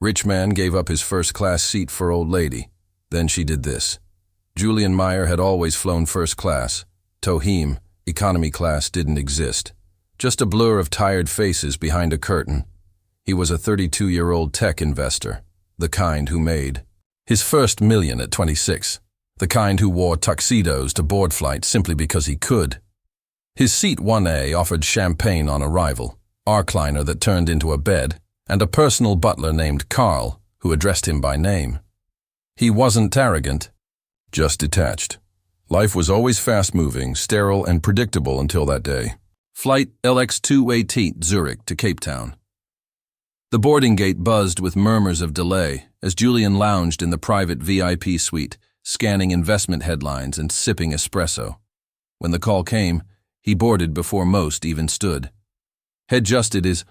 Rich man gave up his first-class seat for old lady. Then she did this. Julian Meyer had always flown first class. Tohim, economy class, didn't exist. Just a blur of tired faces behind a curtain. He was a 32-year-old tech investor, the kind who made his first million at 26, the kind who wore tuxedos to board flights simply because he could. His seat 1A offered champagne on arrival, recliner that turned into a bed, and a personal butler named Carl, who addressed him by name. He wasn't arrogant, just detached. Life was always fast-moving, sterile, and predictable until that day. Flight LX218 Zurich to Cape Town. The boarding gate buzzed with murmurs of delay as Julian lounged in the private VIP suite, scanning investment headlines and sipping espresso. When the call came, he boarded before most even stood. Head-adjusted his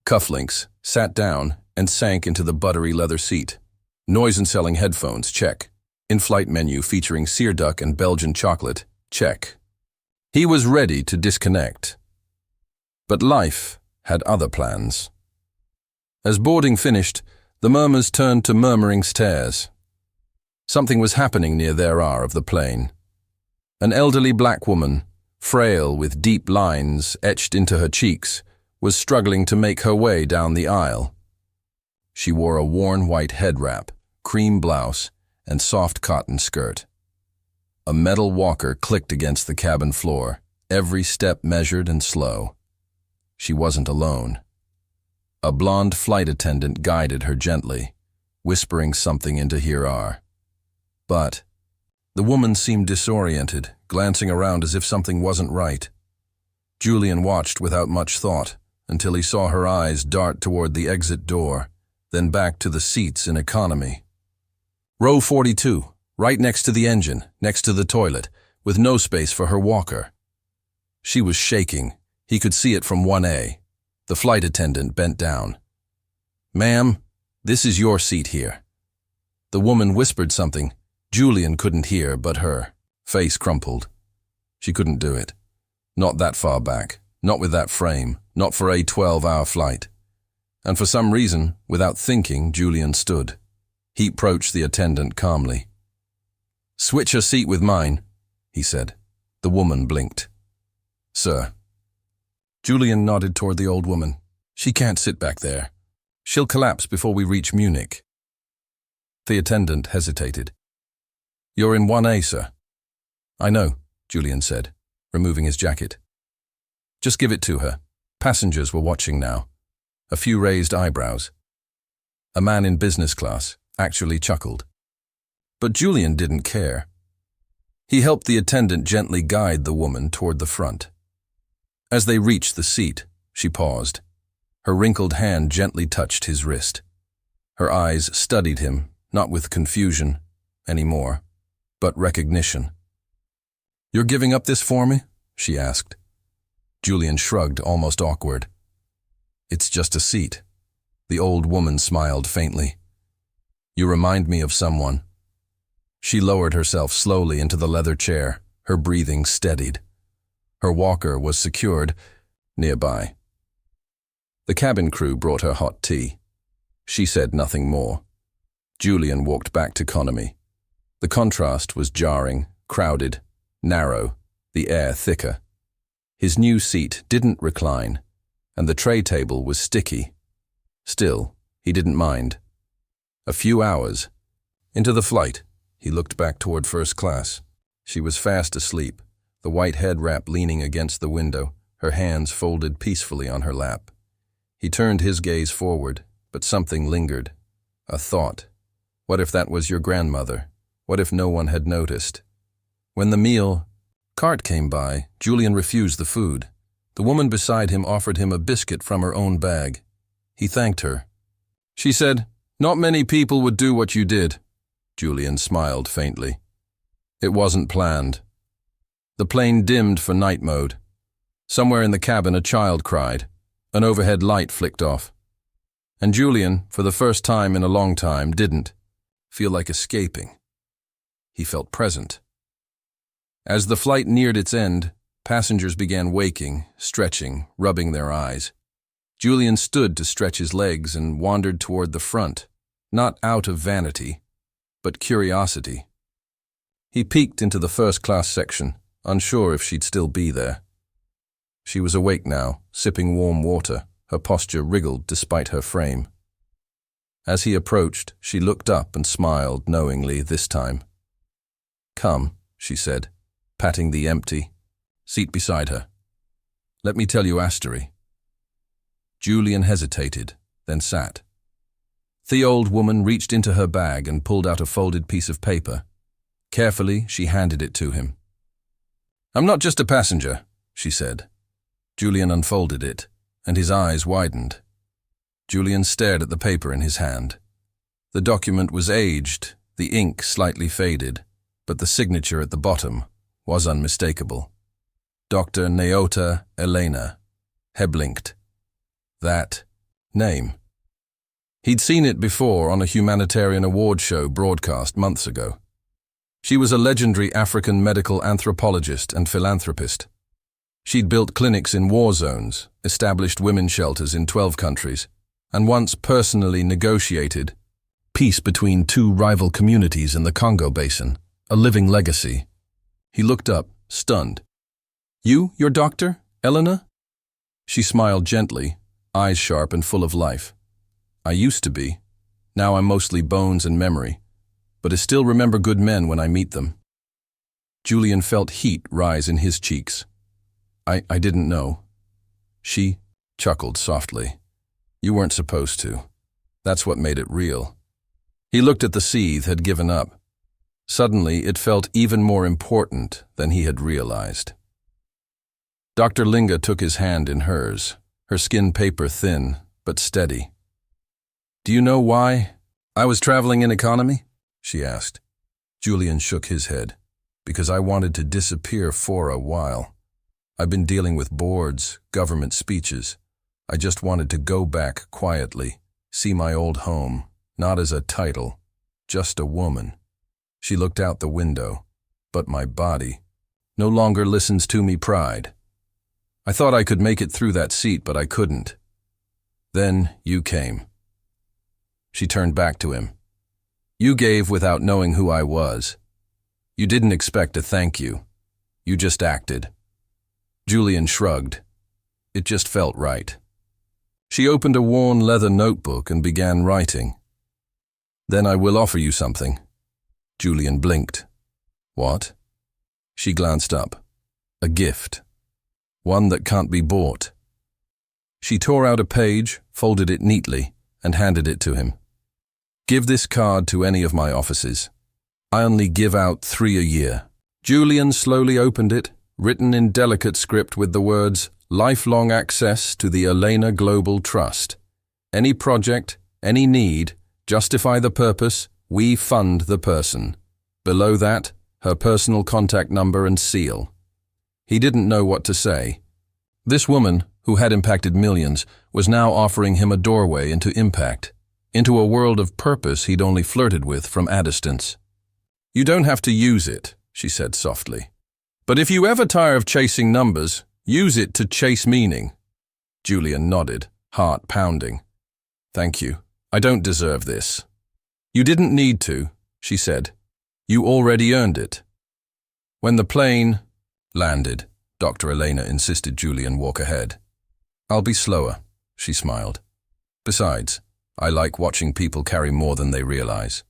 cufflinks, sat down, and sank into the buttery leather seat. Noise-canceling headphones, check. In-flight menu featuring sear duck and Belgian chocolate, check. He was ready to disconnect. But life had other plans. As boarding finished, the murmurs turned to murmuring stares. Something was happening near their hour of the plane. An elderly black woman, frail with deep lines etched into her cheeks, was struggling to make her way down the aisle. She wore a worn white head wrap, cream blouse, and soft cotton skirt. A metal walker clicked against the cabin floor, every step measured and slow. She wasn't alone. A blonde flight attendant guided her gently, whispering something into her ear. But the woman seemed disoriented, glancing around as if something wasn't right. Julian watched without much thought until he saw her eyes dart toward the exit door, then back to the seats in economy. Row 42, right next to the engine, next to the toilet, with no space for her walker. She was shaking. He could see it from 1A. The flight attendant bent down. "Ma'am, this is your seat here." The woman whispered something. Julian couldn't hear, but her face crumpled. She couldn't do it. Not that far back, not with that frame, not for a 12-hour flight. And for some reason, without thinking, Julian stood. He approached the attendant calmly. "Switch her seat with mine," he said. The woman blinked. "Sir." Julian nodded toward the old woman. "She can't sit back there. She'll collapse before we reach Munich." The attendant hesitated. "You're in 1A, sir." "I know," Julian said, removing his jacket. "Just give it to her." Passengers were watching now. A few raised eyebrows. A man in business class actually chuckled. But Julian didn't care. He helped the attendant gently guide the woman toward the front. As they reached the seat, she paused. Her wrinkled hand gently touched his wrist. Her eyes studied him, not with confusion anymore, but recognition. "You're giving up this for me?" she asked. Julian shrugged, almost awkward. "It's just a seat." The old woman smiled faintly. "You remind me of someone." She lowered herself slowly into the leather chair, her breathing steadied. Her walker was secured nearby. The cabin crew brought her hot tea. She said nothing more. Julian walked back to economy. The contrast was jarring, crowded, narrow, the air thicker. His new seat didn't recline, and the tray table was sticky. Still, he didn't mind. A few hours into the flight, he looked back toward first class. She was fast asleep, the white head wrap leaning against the window, her hands folded peacefully on her lap. He turned his gaze forward, but something lingered. A thought. What if that was your grandmother? What if no one had noticed? When the meal cart came by, Julian refused the food. The woman beside him offered him a biscuit from her own bag. He thanked her. She said, "Not many people would do what you did." Julian smiled faintly. It wasn't planned. The plane dimmed for night mode. Somewhere in the cabin a child cried. An overhead light flicked off. And Julian, for the first time in a long time, didn't feel like escaping. He felt present. As the flight neared its end, passengers began waking, stretching, rubbing their eyes. Julian stood to stretch his legs and wandered toward the front, not out of vanity, but curiosity. He peeked into the first-class section, unsure if she'd still be there. She was awake now, sipping warm water, her posture wriggled despite her frame. As he approached, she looked up and smiled knowingly this time. "Come," she said, patting the empty seat beside her. "Let me tell you a story." Julian hesitated, then sat. The old woman reached into her bag and pulled out a folded piece of paper. Carefully, she handed it to him. "I'm not just a passenger," she said. Julian unfolded it, and his eyes widened. Julian stared at the paper in his hand. The document was aged, the ink slightly faded, but the signature at the bottom was unmistakable. Dr. Neota Elena, Heblinked. That name. He'd seen it before on a humanitarian award show broadcast months ago. She was a legendary African medical anthropologist and philanthropist. She'd built clinics in war zones, established women's shelters in 12 countries, and once personally negotiated peace between two rival communities in the Congo Basin, a living legacy. He looked up, stunned. "You, your doctor, Elena?" She smiled gently, eyes sharp and full of life. "I used to be. Now I'm mostly bones and memory, but I still remember good men when I meet them." Julian felt heat rise in his cheeks. I didn't know." She chuckled softly. "You weren't supposed to. That's what made it real." He looked at the seethe, had given up. Suddenly, it felt even more important than he had realized. Dr. Linga took his hand in hers, her skin paper thin, but steady. "Do you know why I was traveling in economy?" she asked. Julian shook his head. "Because I wanted to disappear for a while. I've been dealing with boards, government speeches. I just wanted to go back quietly, see my old home, not as a title, just a woman." She looked out the window. "But my body no longer listens to me pride. I thought I could make it through that seat, but I couldn't. Then you came." She turned back to him. "You gave without knowing who I was. You didn't expect a thank you. You just acted." Julian shrugged. It just felt right. She opened a worn leather notebook and began writing. "Then I will offer you something." Julian blinked. "What?" She glanced up. "A gift. One that can't be bought." She tore out a page, folded it neatly, and handed it to him. "Give this card to any of my offices. I only give out 3 a year." Julian slowly opened it, written in delicate script with the words, "Lifelong access to the Elena Global Trust. Any project, any need, justify the purpose, we fund the person." Below that, her personal contact number and seal. He didn't know what to say. This woman, who had impacted millions, was now offering him a doorway into impact, into a world of purpose he'd only flirted with from a distance. "You don't have to use it," she said softly. "But if you ever tire of chasing numbers, use it to chase meaning." Julian nodded, heart pounding. "Thank you. I don't deserve this." "You didn't need to," she said. "You already earned it." When the plane landed, Dr. Elena insisted Julian walk ahead. "I'll be slower," she smiled. "Besides, I like watching people carry more than they realize."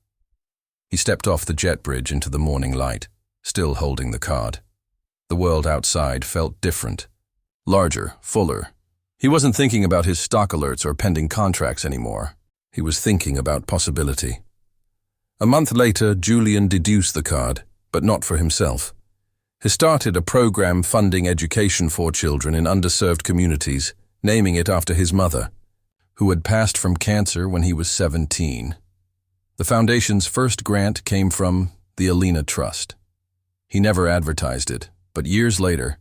He stepped off the jet bridge into the morning light, still holding the card. The world outside felt different, larger, fuller. He wasn't thinking about his stock alerts or pending contracts anymore. He was thinking about possibility. A month later, Julian deduced the card, but not for himself. He started a program funding education for children in underserved communities, naming it after his mother, who had passed from cancer when he was 17. The foundation's first grant came from the Elena Trust. He never advertised it, but years later,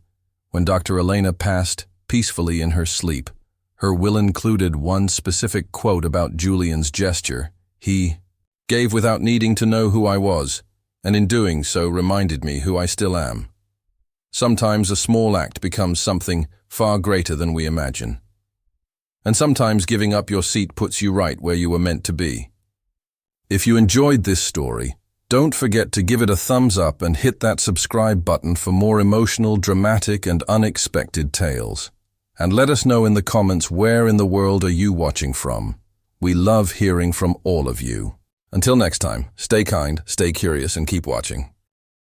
when Dr. Elena passed peacefully in her sleep, her will included one specific quote about Julian's gesture. He gave without needing to know who I was, and in doing so reminded me who I still am. Sometimes a small act becomes something far greater than we imagine. And sometimes giving up your seat puts you right where you were meant to be. If you enjoyed this story, don't forget to give it a thumbs up and hit that subscribe button for more emotional, dramatic, and unexpected tales. And let us know in the comments, where in the world are you watching from? We love hearing from all of you. Until next time, stay kind, stay curious, and keep watching.